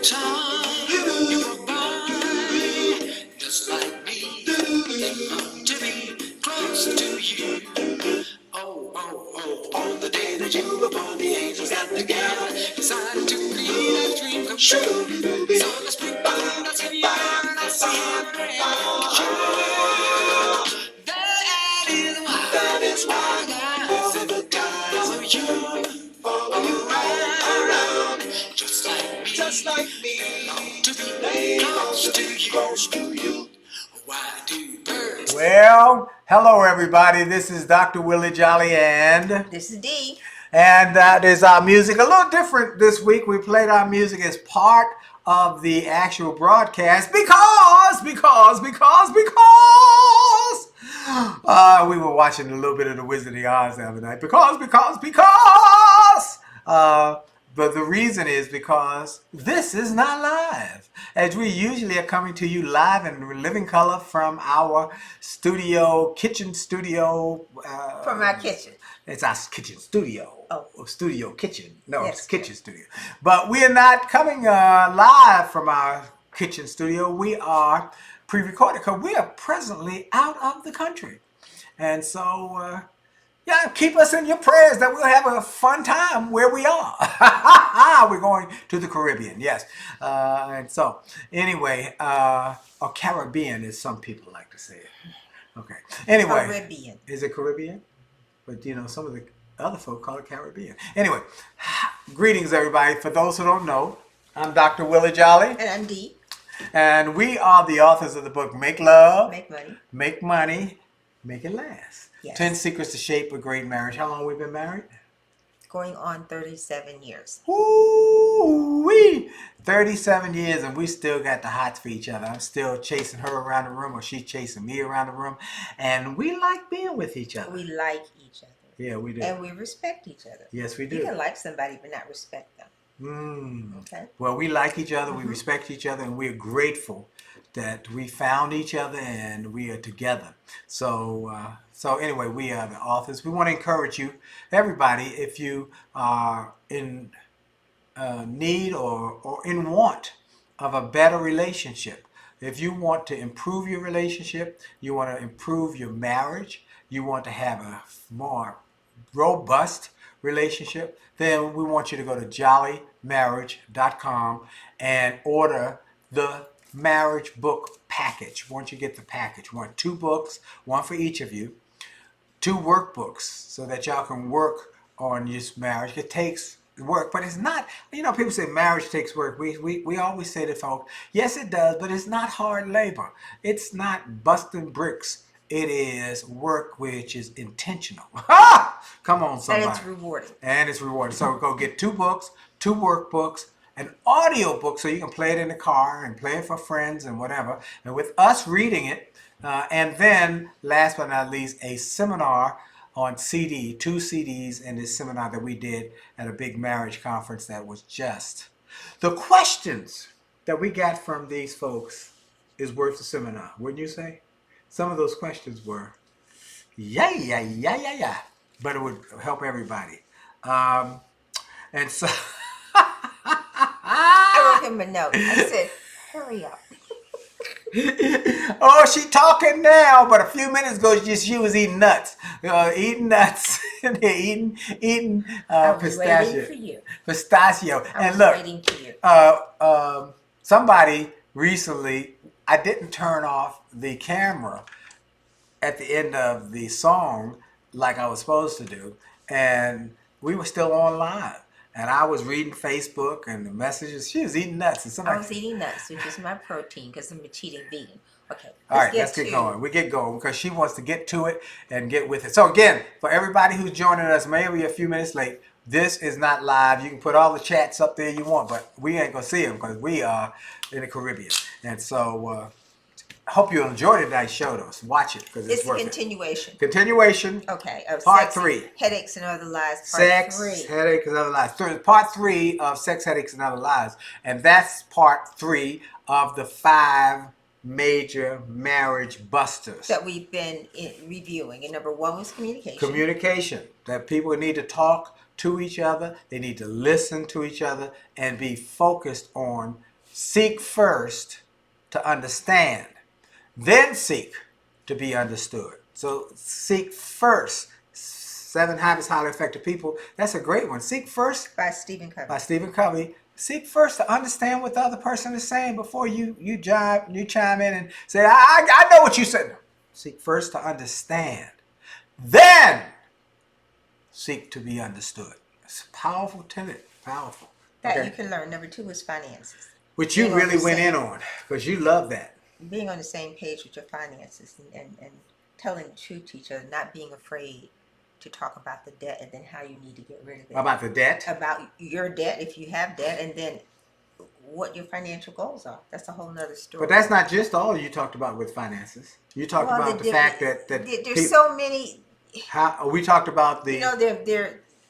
time you provide, just like me, they long to be close to you. Oh, oh, oh, on the day that you were born, the angels got together, decided to create a dream come true. So let's bring us in your and I see that is why guys in the time for you, around, just like me, long to be close to you. Why do birds? Well, hello everybody. This is Dr. Willie Jolley and this is Dee. And that is our music. A little different this week. We played our music as part of the actual broadcast because we were watching a little bit of The Wizard of Oz the other night. But the reason is because this is not live, as we usually are coming to you live in living color from our kitchen studio. From our kitchen. It's our kitchen studio. Oh. Studio kitchen. No, yes, it's kitchen studio. But we are not coming live from our kitchen studio. We are pre-recorded because we are presently out of the country. And so... keep us in your prayers that we'll have a fun time where we are. We're going to the Caribbean, yes. And so, anyway, or Caribbean, as some people like to say it. Okay. Anyway. Caribbean. Is it Caribbean? But, some of the other folk call it Caribbean. Anyway, greetings, everybody. For those who don't know, I'm Dr. Willie Jolley. And I'm Dee. And we are the authors of the book Make Love, Make Money, Make It Last. Yes. 10 Secrets to Shape a Great Marriage. How long have we been married? Going on 37 years. Ooh-wee! 37 years and we still got the hots for each other. I'm still chasing her around the room or she's chasing me around the room. And we like being with each other. We like each other. Yeah, we do. And we respect each other. Yes, we do. You can like somebody but not respect them. Okay. Well, we like each other, we respect each other, and we're grateful that we found each other and we are together. So anyway, we are the authors. We want to encourage you, everybody, if you are in need or in want of a better relationship, if you want to improve your relationship, you want to improve your marriage, you want to have a more robust relationship, then we want you to go to jollymarriage.com and order the marriage book package. Once you get the package, we want 2 books, one for each of you, 2 workbooks so that y'all can work on this marriage. It takes work, but it's not, people say marriage takes work. We always say to folks, yes it does, but it's not hard labor. It's not busting bricks. It is work which is intentional. Come on, somebody. And it's rewarding. So go get 2 books, 2 workbooks, an audio book so you can play it in the car and play it for friends and whatever. And with us reading it, and then last but not least, a seminar on CD, 2 CDs in this seminar that we did at a big marriage conference that was just. The questions that we got from these folks is worth the seminar, wouldn't you say? Some of those questions were, yeah. But it would help everybody. And so... I wrote him a note. I said, hurry up. Oh, she talking now, but a few minutes ago she was eating nuts. Eating nuts. eating pistachio. Waiting for you. Pistachio. I was waiting for you. Somebody recently, I didn't turn off the camera at the end of the song like I was supposed to do, and we were still on live. And I was reading Facebook and the messages. She was eating nuts. And I was eating nuts, which is my protein because I'm a cheating vegan. Okay. All right, let's get going. We get going because she wants to get to it and get with it. So again, for everybody who's joining us, maybe a few minutes late, this is not live. You can put all the chats up there you want, but we ain't going to see them because we are in the Caribbean. And so... I hope you enjoyed tonight's show, though. So watch it because it's worth it. Continuation. Okay. Part 3. Headaches and Other Lies. Sex, Headaches and Other Lies. Part 3 of Sex, Headaches and Other Lies. And that's part 3 of the 5 major marriage busters that we've been reviewing. And number 1 was communication. Communication. That people need to talk to each other. They need to listen to each other and be focused on Seek first to understand, then seek to be understood. So seek first. 7 Habits of Highly Effective People. That's a great one. Seek first. By Stephen Covey. By Stephen Covey. Seek first to understand what the other person is saying before you chime in and say, I know what you said. Seek first to understand. Then seek to be understood. It's a powerful tenet. Powerful. That Okay. you can learn. Number 2 is finances. Which you really went in on because you love that. Being on the same page with your finances and telling the truth to each other, not being afraid to talk about the debt and then how you need to get rid of it. About the debt? About your debt, if you have debt, and then what your financial goals are. That's a whole nother story. But that's not just all you talked about with finances. You talked about the fact that there's so many. We talked about the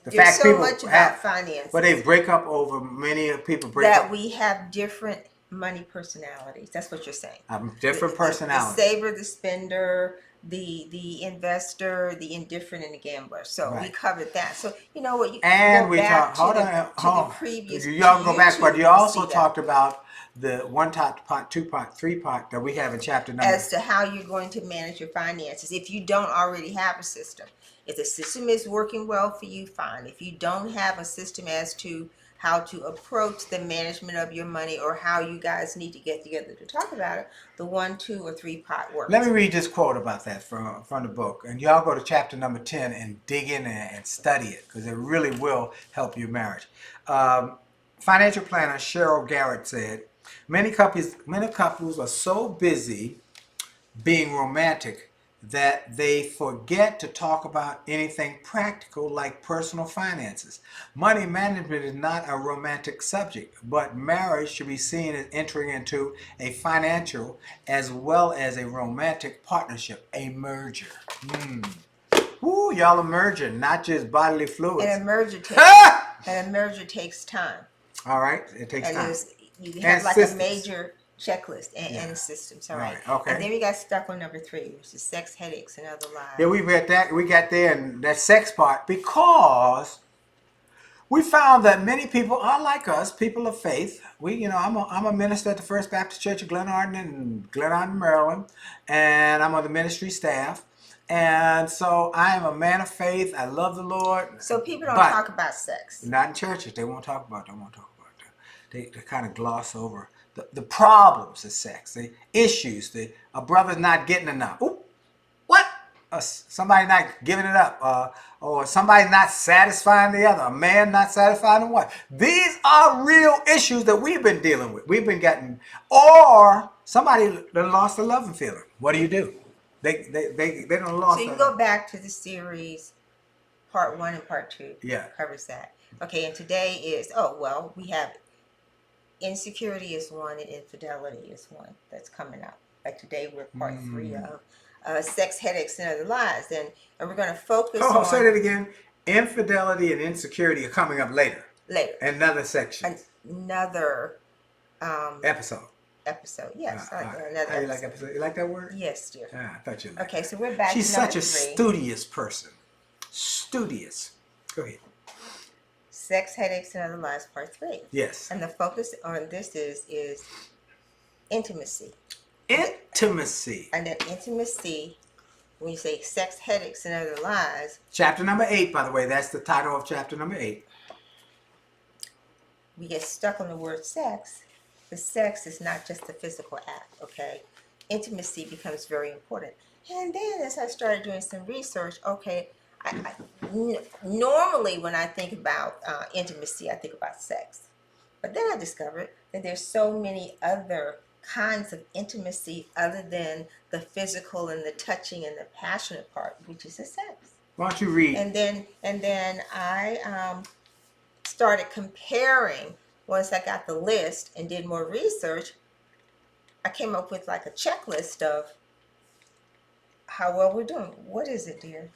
there's so much about finances. But they break up over many people break that up. We have different money personalities. That's what you're saying. Different personalities. The saver, the spender, the investor, the indifferent, and the gambler. So we covered that. So you know what? You and go we back talked. the previous. You all go back, but you also talked about the 1 part, 2 part, 3 part that we have in chapter number. As to how you're going to manage your finances, if you don't already have a system. If the system is working well for you, fine. If you don't have a system as to how to approach the management of your money or how you guys need to get together to talk about it, the 1, 2, or 3 part works. Let me read this quote about that from the book. And y'all go to chapter number 10 and dig in there and study it because it really will help your marriage. Financial planner Cheryl Garrett said, many couples are so busy being romantic that they forget to talk about anything practical like personal finances. Money management is not a romantic subject, but marriage should be seen as entering into a financial as well as a romantic partnership, a merger. Woo, y'all are merging, not just bodily fluids. And a merger takes time. All right, it takes time. You have like a major checklist and systems. All right. Okay. And then we got stuck on number 3, which is sex, headaches, and other lies. Yeah, we read that. We got there in that sex part because we found that many people are like us, people of faith. I'm a minister at the First Baptist Church of Glenarden in Glenarden, Maryland, and I'm on the ministry staff. And so I am a man of faith. I love the Lord. So people don't talk about sex. Not in churches. They won't talk about it. They kind of gloss over the problems of sex, the issues, a brother's not getting enough. Ooh, what? Somebody not giving it up, or somebody not satisfying the other, a man not satisfying the wife. These are real issues that we've been dealing with. We've been getting, or somebody that lost a loving feeling. What do? They don't lost. So you go back to the series, part 1 and part 2. Yeah, covers that. Okay, and today is we have. Insecurity is one and infidelity is one that's coming up. Like today we're part 3 of sex, headaches, and other lies. And we're going to focus on... say that again. Infidelity and insecurity are coming up later. Another section. Another... episode. Yes. Another how you like episode? You like that word? Yes, dear. I thought you liked Okay, so we're back She's to number such a 3. studious person. Studious. Go ahead. Sex, headaches, and other lies, part 3. Yes. And the focus on this is intimacy. Intimacy. And then intimacy, when you say sex, headaches, and other lies. Chapter number 8, by the way. That's the title of chapter number 8. We get stuck on the word sex. The sex is not just the physical act, okay? Intimacy becomes very important. And then as I started doing some research, normally when I think about intimacy, I think about sex. But then I discovered that there's so many other kinds of intimacy other than the physical and the touching and the passionate part, which is the sex. Why don't you read? And then I started comparing. Once I got the list and did more research, I came up with like a checklist of how well we're doing. What is it, dear?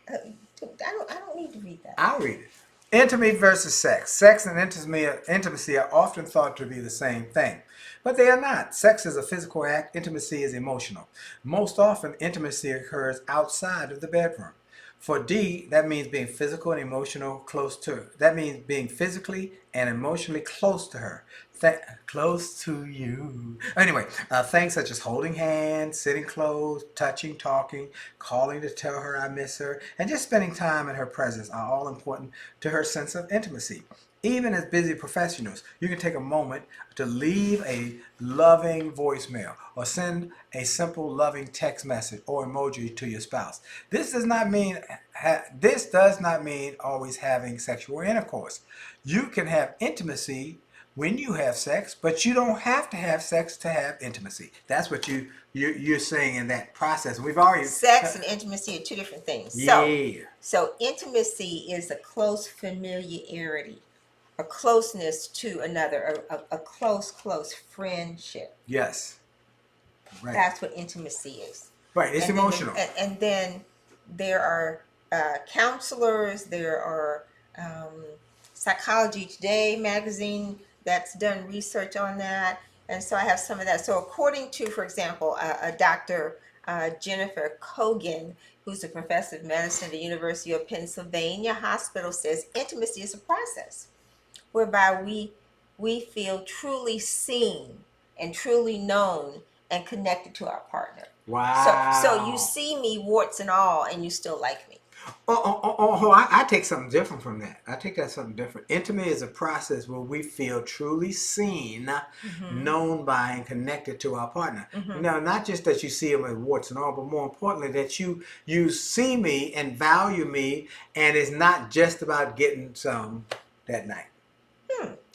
I don't need to read that. I'll read it. Intimacy versus sex. Sex and intimacy are often thought to be the same thing, but they are not. Sex is a physical act. Intimacy is emotional. Most often, intimacy occurs outside of the bedroom. For Dee, that means being physical and emotional close to her. That means being physically and emotionally close to her. Close to you. Anyway, things such as holding hands, sitting close, touching, talking, calling to tell her I miss her, and just spending time in her presence are all important to her sense of intimacy. Even as busy professionals, you can take a moment to leave a loving voicemail or send a simple loving text message or emoji to your spouse. This does not mean always having sexual intercourse. You can have intimacy when you have sex, but you don't have to have sex to have intimacy. That's what you're saying in that process. We've already Sex and intimacy are two different things. Yeah. So intimacy is a close familiarity, a closeness to another, a close friendship. Yes. Right. That's what intimacy is. Right. It's emotional. And then there are counselors. There are Psychology Today magazine that's done research on that. And so I have some of that. So according to, for example, a Dr. Jennifer Kogan, who's a professor of medicine at the University of Pennsylvania Hospital, says intimacy is a process whereby we feel truly seen and truly known and connected to our partner. Wow. So you see me warts and all, and you still like me. I take something different from that. I take that something different. Intimacy is a process where we feel truly seen, known by, and connected to our partner. Now, not just that you see them as warts and all, but more importantly, that you see me and value me, and it's not just about getting some that night.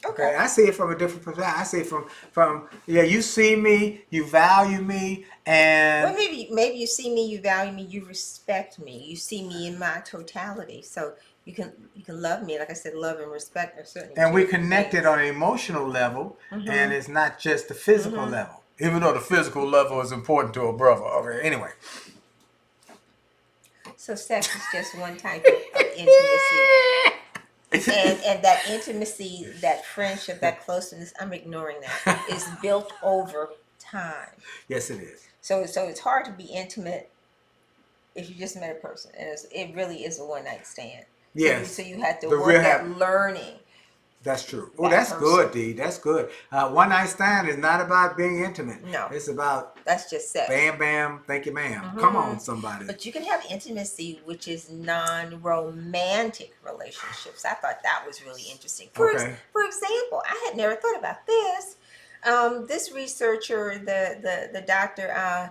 Okay, I see it from a different perspective. I see it from you see me, you value me, and well, maybe you see me, you value me, you respect me, you see me in my totality. So you can love me, like I said, love and respect are certainly. And we connected on an emotional level, and it's not just the physical level. Even though the physical level is important to a brother. Okay, anyway. So sex is just one type of intimacy. And that intimacy, that friendship, that closeness, I'm ignoring that, is built over time. Yes, it is. So it's hard to be intimate if you just met a person, and it really is a one night stand. Yes. So you have to work at learning. That's true. Oh, that's good, Dee. That's good. One night stand is not about being intimate. No. It's about that's just sex. Bam, bam, thank you, ma'am. Come on, somebody. But you can have intimacy, which is non-romantic relationships. I thought that was really interesting. For example, I had never thought about this. This researcher, the Dr.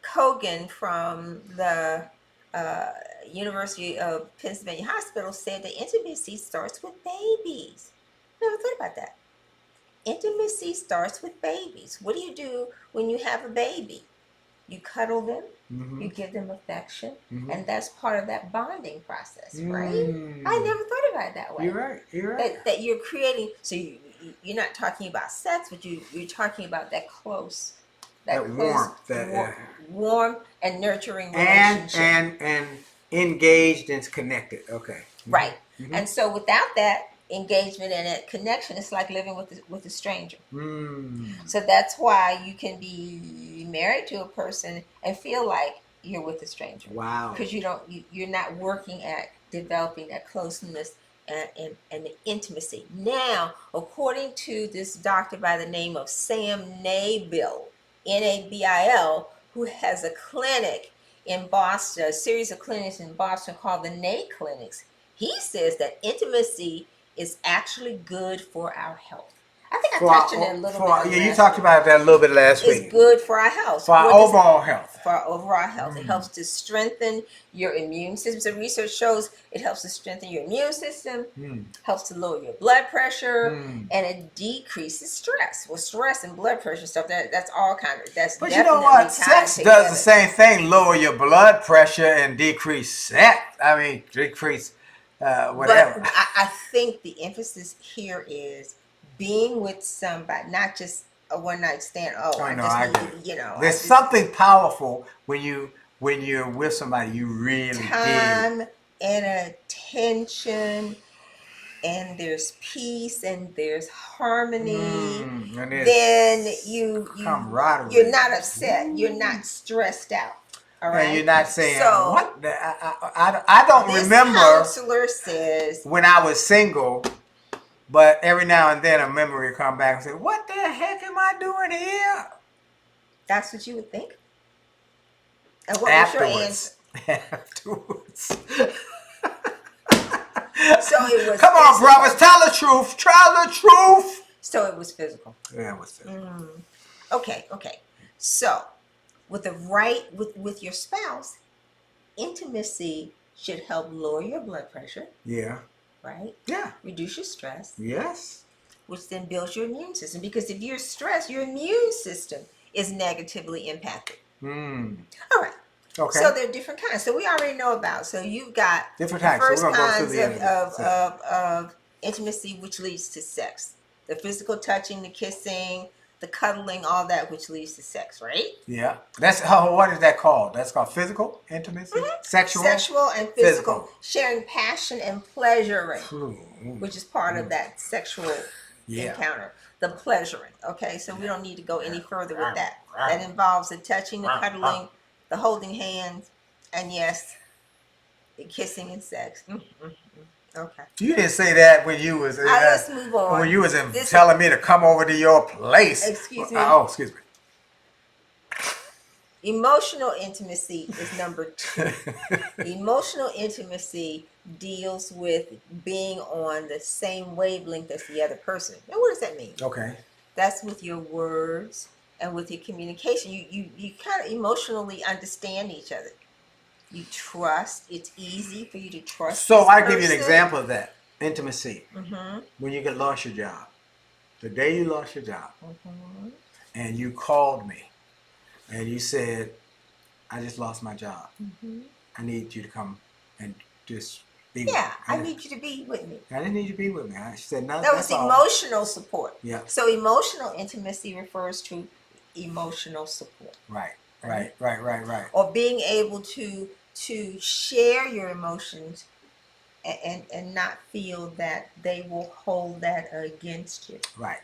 Kogan from the University of Pennsylvania Hospital, said that intimacy starts with babies. Never thought about that. Intimacy starts with babies. What do you do when you have a baby? You cuddle them, you give them affection, and that's part of that bonding process, right? I never thought about it that way. You're right. That you're creating, so you're not talking about sex, but you're talking about that close, that warmth, warm and nurturing relationship. And engaged and connected. Okay. Right. And so without that engagement and that connection, it's like living with a stranger. So that's why you can be married to a person and feel like you're with a stranger. Wow. Because you're not working at developing that closeness and the intimacy. Now, according to this doctor by the name of Sam Nabil, Nabil, who has a clinic in Boston, a series of clinics in Boston called the NAY Clinics, he says that intimacy is actually good for our health. I think I touched on it a little bit. Yeah, you talked about that a little bit last week. It's good for our health. For our overall health. For our overall health. It helps to strengthen your immune system. So research shows it helps to strengthen your immune system, helps to lower your blood pressure, and it decreases stress. Well, stress and blood pressure stuff, that's all kind of, that's but definitely you know what? Sex does the same thing, lower your blood pressure and decrease decrease whatever. But I think the emphasis here is being with somebody, not just a one night stand. There's something powerful when you're with somebody you really time and attention, and there's peace and there's harmony. And then camaraderie. You're not upset. You're not stressed out. All right. And you're not saying what? I don't remember. Counselor says when I was single, But every now and then a memory will come back and say, what the heck am I doing here? That's what you would think? And what was your answer? Afterwards. Afterwards. So it was Come on, physical. brothers, tell the truth. Tell the truth. So it was physical. Yeah, it was physical. Okay. So with with your spouse, intimacy should help lower your blood pressure. Yeah. Right? Yeah. Reduce your stress. Yes. Which then builds your immune system. Because if you're stressed, your immune system is negatively impacted. All right. Okay. So there are different kinds. So we already know about. So you've got different the types. first So we're gonna kinds go through the of intimacy, which leads to sex. The physical touching, the kissing, the cuddling, all that, which leads to sex, right? Yeah. That's what is that called? That's called physical intimacy? Sexual? Sexual and physical. Sharing passion and pleasuring, which is part of that sexual encounter. The pleasuring. Okay, so we don't need to go any further with that. That involves the touching, the cuddling, the holding hands, and yes, the kissing and sex. Okay. You didn't say that when you was let's move on. When you was telling me to come over to your place. Excuse me. Oh, excuse me. Emotional intimacy is number 2. Emotional intimacy deals with being on the same wavelength as the other person. Now, what does that mean? Okay. That's with your words and with your communication. You kind of emotionally understand each other. You trust. It's easy for you to trust. So I give you an example of that intimacy. When you lost your job, the day you lost your job, and you called me, and you said, "I just lost my job. I need you to come and just be with me." Yeah, I need you to be with me. I didn't need you to be with me. She said, "No." That was emotional support. Yeah. So emotional intimacy refers to emotional support. Right. Or being able to share your emotions and not feel that they will hold that against you. Right.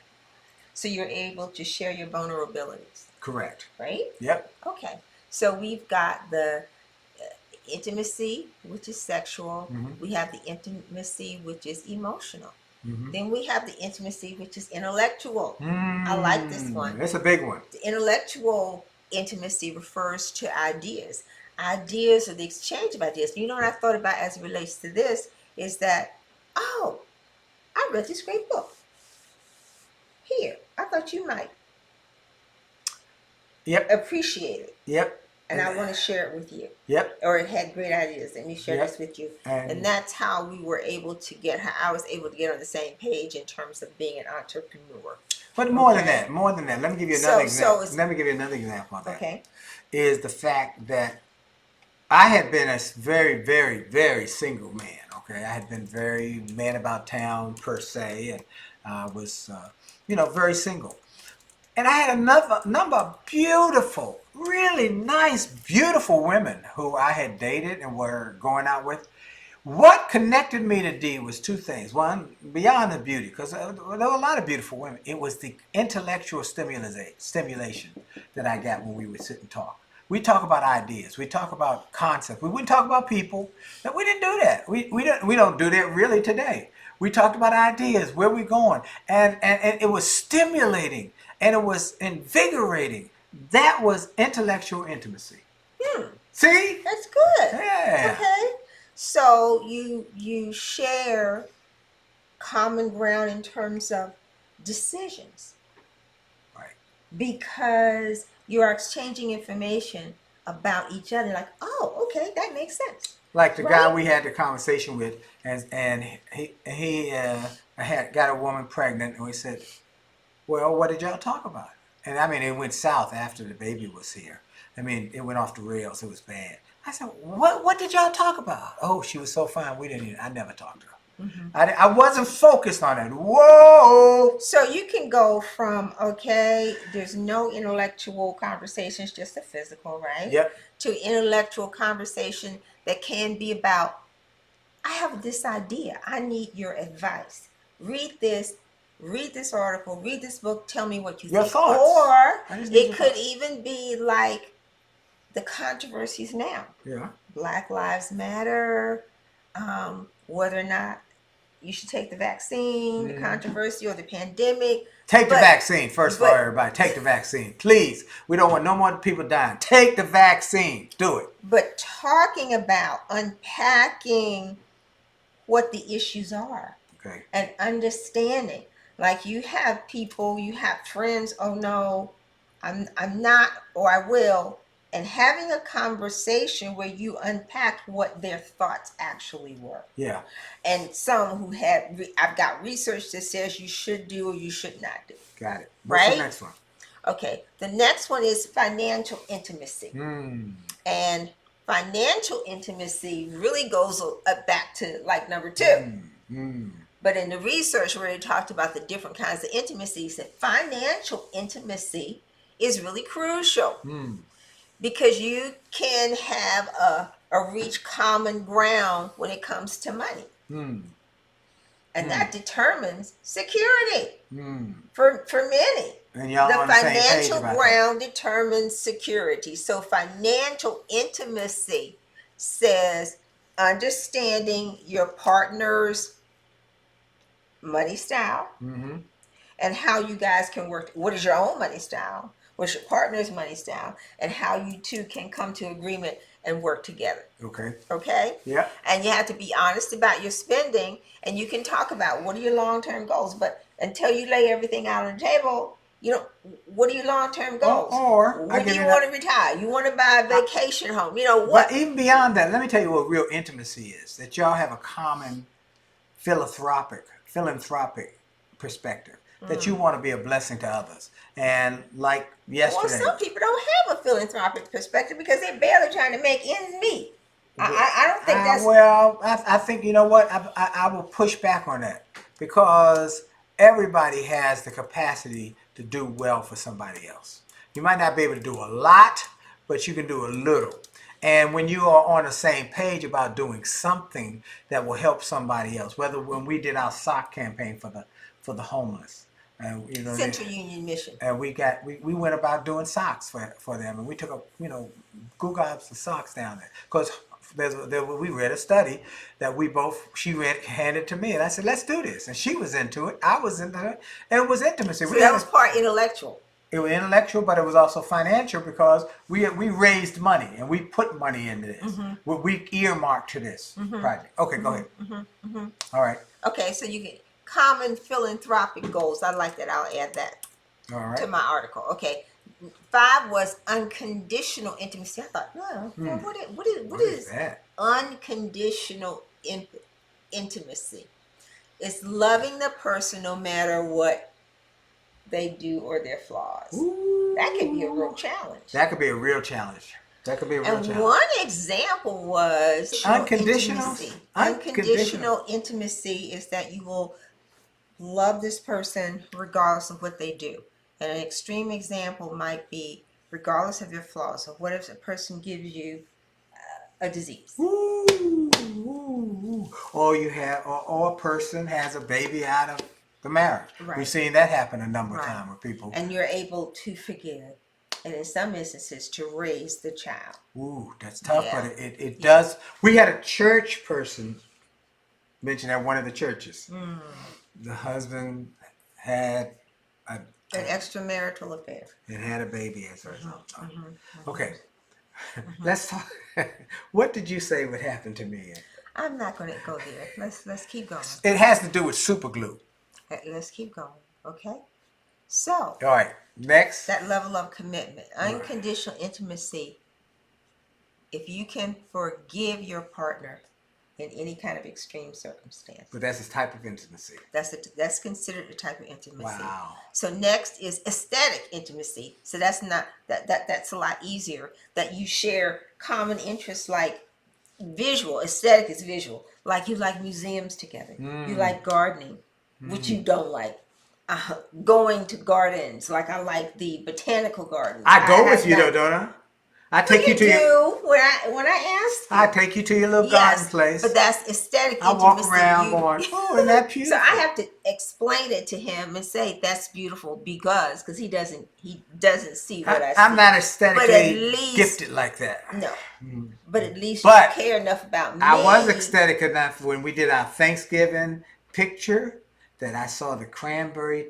So you're able to share your vulnerabilities. Correct. Right? Yep. Okay. So we've got the intimacy, which is sexual. We have the intimacy, which is emotional. Then we have the intimacy, which is intellectual. I like this one. That's a big one. The intellectual intimacy refers to ideas. Ideas are the exchange of ideas. You know what I thought about as it relates to this is that, oh, I read this great book. Here, I thought you might appreciate it. Yep. And I want to share it with you. Yep. Or it had great ideas, and you share this with you. And that's how we were able to I was able to get on the same page in terms of being an entrepreneur. But more than that, let me give you another example. Let me give you another example of that. Okay. Is the fact that I had been a very, very, very single man. Okay, I had been very man about town per se, and I was, very single. And I had a number of beautiful, really nice, beautiful women who I had dated and were going out with. What connected me to Dee was 2 things. One, beyond the beauty, because there were a lot of beautiful women. It was the intellectual stimulation that I got when we would sit and talk. We talk about ideas. We talk about concepts. We wouldn't talk about people. But we didn't do that. We don't do that really today. We talked about ideas, where we're going. And it was stimulating. And it was invigorating. That was intellectual intimacy. See? That's good. Yeah. Okay. So you share common ground in terms of decisions. Right. Because you are exchanging information about each other. Like, oh, okay, that makes sense. Like the guy we had the conversation with, and he had got a woman pregnant, and we said, well, what did y'all talk about? And I mean, it went south after the baby was here. I mean, it went off the rails. It was bad. I said, what did y'all talk about? Oh, she was so fine. I never talked to her. I wasn't focused on it. Whoa. So you can go from, okay, there's no intellectual conversations, just a physical, right? Yep. To intellectual conversation that can be about, I have this idea. I need your advice. Read this article, read this book, tell me what you Your think. thoughts. Or it could even be like the controversies now. Yeah. Black Lives Matter, whether or not you should take the vaccine, the controversy or the pandemic. Take the vaccine, first of all, everybody. Take the vaccine. Please. We don't want no more people dying. Take the vaccine. Do it. But talking about unpacking what the issues are. Okay. And understanding. Like you have people, you have friends, oh no, I'm not, or I will. And having a conversation where you unpack what their thoughts actually were. Yeah. And some who I've got research that says you should do or you should not do. Got it. What's right? the next one? Okay. The next one is financial intimacy. And financial intimacy really goes back to like number 2. But in the research where they talked about the different kinds of intimacies, that financial intimacy is really crucial. Because you can have a reach common ground when it comes to money. And that determines security for many. And y'all the on the same page financial about ground determines security. So financial intimacy says understanding your partner's money style and how you guys can work. What is your own money style? What's your partner's money style? And how you two can come to agreement and work together. Okay. Okay? Yeah. And you have to be honest about your spending, and you can talk about what are your long-term goals. But until you lay everything out on the table, you know, what are your long-term goals? Or when do you want to retire? You want to buy a vacation home? You know what? But even beyond that, let me tell you what real intimacy is. That y'all have a common philanthropic perspective. That you want to be a blessing to others. And like yesterday. Well, some people don't have a philanthropic perspective because they're barely trying to make ends meet. I don't think that's... Well, I think, you know what? I will push back on that. Because everybody has the capacity to do well for somebody else. You might not be able to do a lot, but you can do a little. And when you are on the same page about doing something that will help somebody else, whether when we did our sock campaign for the homeless, and you know, Central Union Mission, and we went about doing socks for them, and we took gobs of socks down there because we read a study that she handed to me, and I said, let's do this, and she was into it, I was into it, and it was intimacy. So that was part intellectual. It was intellectual, but it was also financial because we raised money and we put money into this. We earmarked to this project. Okay, go ahead. All right. Okay, so you get common philanthropic goals. I like that. I'll add that to my article. Okay. 5 was unconditional intimacy. I thought, what is that? Unconditional intimacy? It's loving the person no matter what they do or their flaws. Ooh. That could be a real challenge. That could be a real challenge. And one example was unconditional intimacy. Unconditional intimacy is that you will love this person regardless of what they do. And an extreme example might be regardless of your flaws. So what if a person gives you a disease? Ooh. Or a person has a baby out of the marriage. Right. We've seen that happen a number of times with people. And you're able to forgive. And in some instances, to raise the child. Ooh, that's tough, but it does. We had a church person mention at one of the churches. The husband had an extramarital affair. And had a baby as a result. Okay, let's talk. What did you say would happen to me? I'm not going to go there. Let's keep going. It has to do with super glue. Let's keep going, okay? So, all right, next. That level of commitment, unconditional intimacy. If you can forgive your partner in any kind of extreme circumstance. But that's a type of intimacy. That's considered a type of intimacy. Wow. So next is aesthetic intimacy. So that's not that's a lot easier. That you share common interests like visual. Aesthetic is visual. Like you like museums together. You like gardening, which you don't like. Going to gardens, like I like the botanical gardens. I go with you though, don't I? I take you to when I asked you. I take you to your little garden place. But that's aesthetic intimacy. I walk around going, oh, isn't that beautiful? So I have to explain it to him and say that's beautiful because he doesn't see what I see. I'm not aesthetically gifted like that. No. But at least you care enough about me. I was aesthetic enough when we did our Thanksgiving picture that I saw the cranberry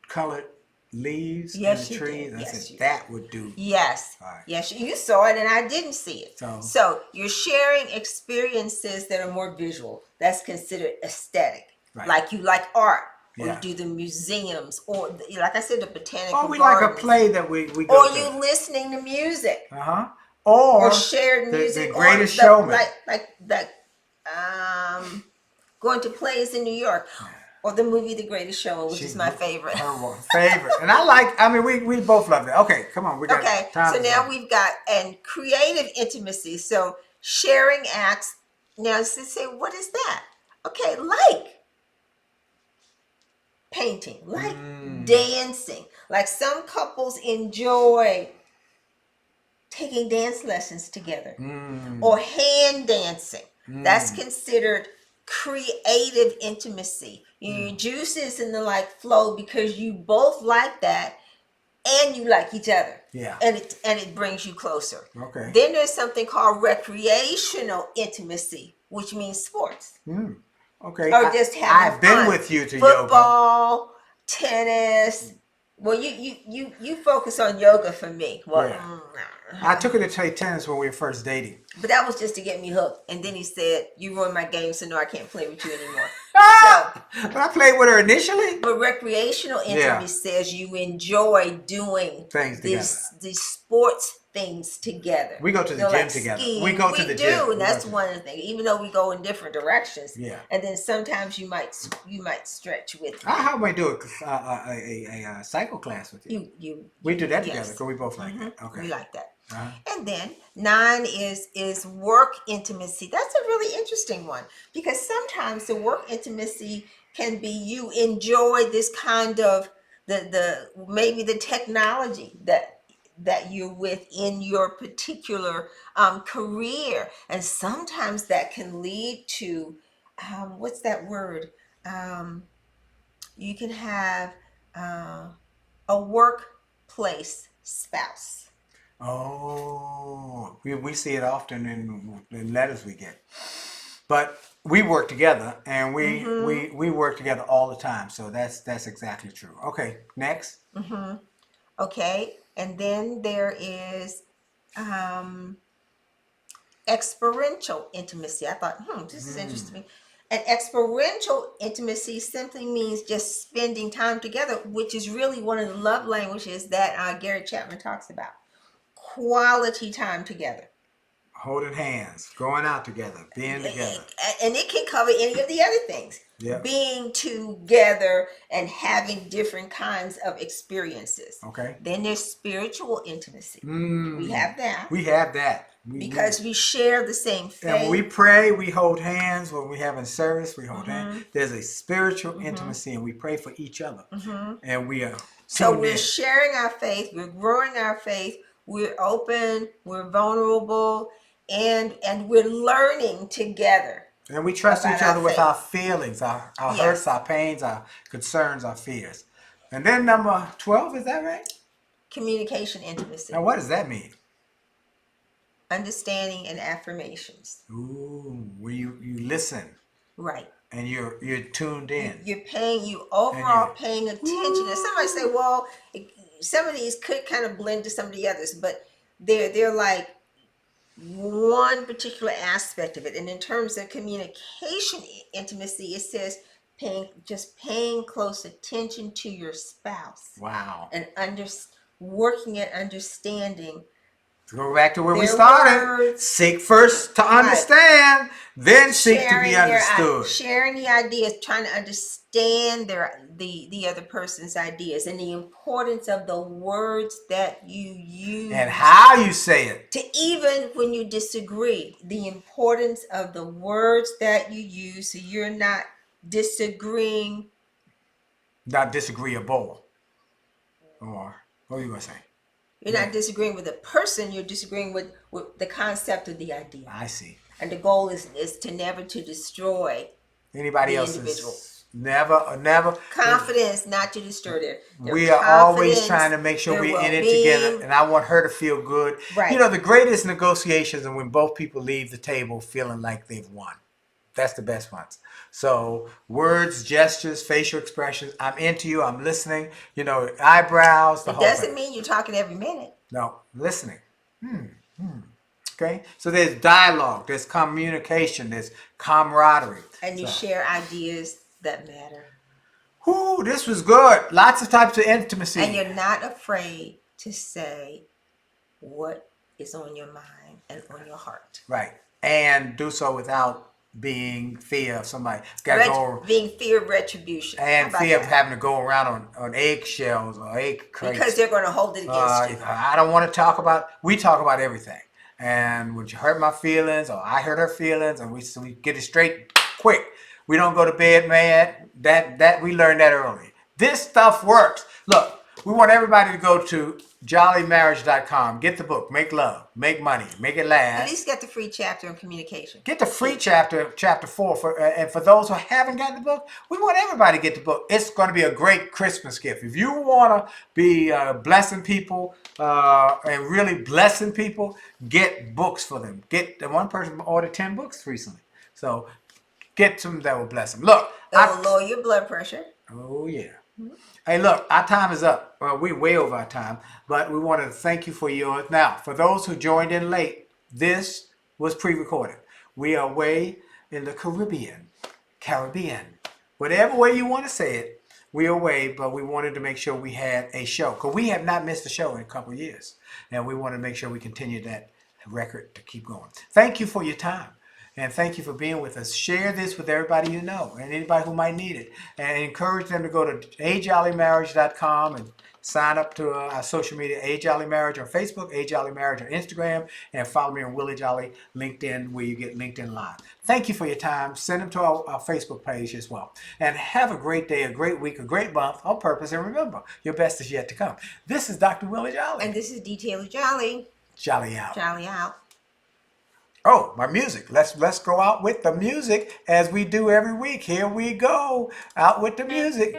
colored leaves in Yes, the you trees. did. I Yes, said you that would do. Yes. All right. Yes, you saw it and I didn't see it. So you're sharing experiences that are more visual. That's considered aesthetic. Right. Like you like art. Or Yeah. you do the museums, or like I said, the botanical Or we gardens. like a play that we go or to. you listening to music. Uh-huh. Or shared music. The Greatest or Showman. Going to plays in New York. Or the movie The Greatest Showman, which is my favorite. Her favorite. And I mean, we both love it. Okay, come on. We got time. So now we've got, and creative intimacy. So sharing acts. Now, to say, what is that? Okay, like painting, like dancing. Like some couples enjoy taking dance lessons together or hand dancing. That's considered creative intimacy. Your juices and the like flow because you both like that and you like each other. Yeah. And it brings you closer. Okay. Then there's something called recreational intimacy, which means sports. Okay. Or just having I've been with you to football, tennis. Well, you focus on yoga for me. Well, yeah. I took her to play tennis when we were first dating. But that was just to get me hooked. And then he said, "You ruined my game, so no, I can't play with you anymore." But I played with her initially. But recreational intimacy says you enjoy doing things these sports things together. We go to the gym together. Skiing. We go to the gym. And that's one of the things. Even though we go in different directions. Yeah. And then sometimes you might stretch with me. How might do a cycle class with you? We do that together because we both like that. Okay. We like that. And then 9 is work intimacy. That's a really interesting one because sometimes the work intimacy can be you enjoy this kind of the maybe the technology that you're with in your particular career, and sometimes that can lead to what's that word? You can have a workplace spouse. Oh, we see it often in letters we get, but we work together and we work together all the time. So that's exactly true. Okay, next. Okay, and then there is experiential intimacy. I thought, this is interesting. And experiential intimacy simply means just spending time together, which is really one of the love languages that Gary Chapman talks about. Quality time together. Holding hands, going out together, being together. And it can cover any of the other things. Yeah. Being together and having different kinds of experiences. Okay. Then there's spiritual intimacy. We have that. We have that. Because we share the same faith. And when we pray, we hold hands. When we have in service, we hold hands. There's a spiritual intimacy, and we pray for each other. And we are so we're sharing our faith. We're growing our faith. We're open. We're vulnerable. And we're learning together. And we trust each other with our feelings, our hurts, our pains, our concerns, our fears. And then number 12, is that right? Communication intimacy. Now, what does that mean? Understanding and affirmations. Ooh, where you listen. Right. And you're tuned in. You overall paying attention. And somebody say, well, some of these could kind of blend to some of the others, but they're like one particular aspect of it. And in terms of communication intimacy, it says paying close attention to your spouse. Wow. And working at understanding. To go back to where we started, seek first to understand, then seek to be understood. Sharing the ideas, trying to understand the other person's ideas, and the importance of the words that you use. And how you say it. To even when you disagree, the importance of the words that you use so you're not disagreeing. Not disagreeable. Or what are you going to say? You're not disagreeing with a person, you're disagreeing with the concept of the idea. I see. And the goal is to never to destroy anybody else's individual. Never. Confidence, not to destroy their we are always trying to make sure we're in it together. And I want her to feel good. Right. You know, the greatest negotiations are when both people leave the table feeling like they've won. That's the best ones. So words, gestures, facial expressions. I'm into you. I'm listening. You know, eyebrows, the It whole doesn't thing. mean you're talking every minute. No, listening. Okay. So there's dialogue. There's communication. There's camaraderie. And you So, share ideas that matter. whoo, this was good. Lots of types of intimacy. And you're not afraid to say what is on your mind and on your heart. Right. And do so without being fear of somebody. Got to go. Being fear of retribution. And fear of having to go around on eggshells or egg crates. Because they're going to hold it against you. I don't want to talk about, we talk about everything. And when you hurt my feelings or I hurt her feelings, and we get it straight quick. We don't go to bed mad. That we learned that early. This stuff works. Look, we want everybody to go to jollymarriage.com. Get the book. Make love. Make money. Make it last. At least get the free chapter on communication. Get the free chapter 4. And for those who haven't gotten the book, we want everybody to get the book. It's going to be a great Christmas gift. If you want to be blessing people and really blessing people, get books for them. One person ordered 10 books recently. So get some that will bless them. Look. It'll lower your blood pressure. Oh, yeah. Hey, look, our time is up. Well, we're way over our time, but we want to thank you for yours. Now, for those who joined in late, this was pre-recorded. We are away in the Caribbean, whatever way you want to say it, we are away, but we wanted to make sure we had a show, because we have not missed a show in a couple of years, and we want to make sure we continue that record to keep going. Thank you for your time. And thank you for being with us. Share this with everybody you know and anybody who might need it. And encourage them to go to ajollymarriage.com and sign up to our social media, ajollymarriage on Facebook, ajollymarriage on Instagram, and follow me on Willie Jolley LinkedIn, where you get LinkedIn Live. Thank you for your time. Send them to our Facebook page as well. And have a great day, a great week, a great month on purpose. And remember, your best is yet to come. This is Dr. Willie Jolley. And this is D. Taylor-Jolley. Jolley out. Jolley out. Oh, my music. Let's go out with the music as we do every week. Here we go. Out with the music.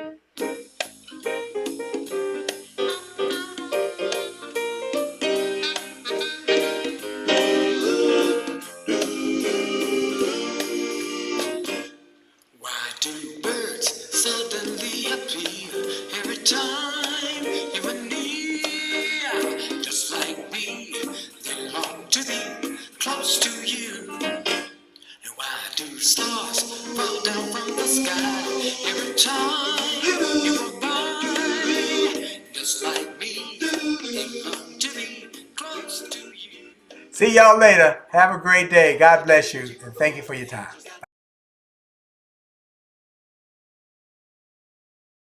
Why do birds suddenly appear every time you are near? Just like me, they long to be close to you. And why do stars fall down from the sky every time you walk by? Just like me, they long to be close to you. See y'all later. Have a great day. God bless you. And thank you for your time.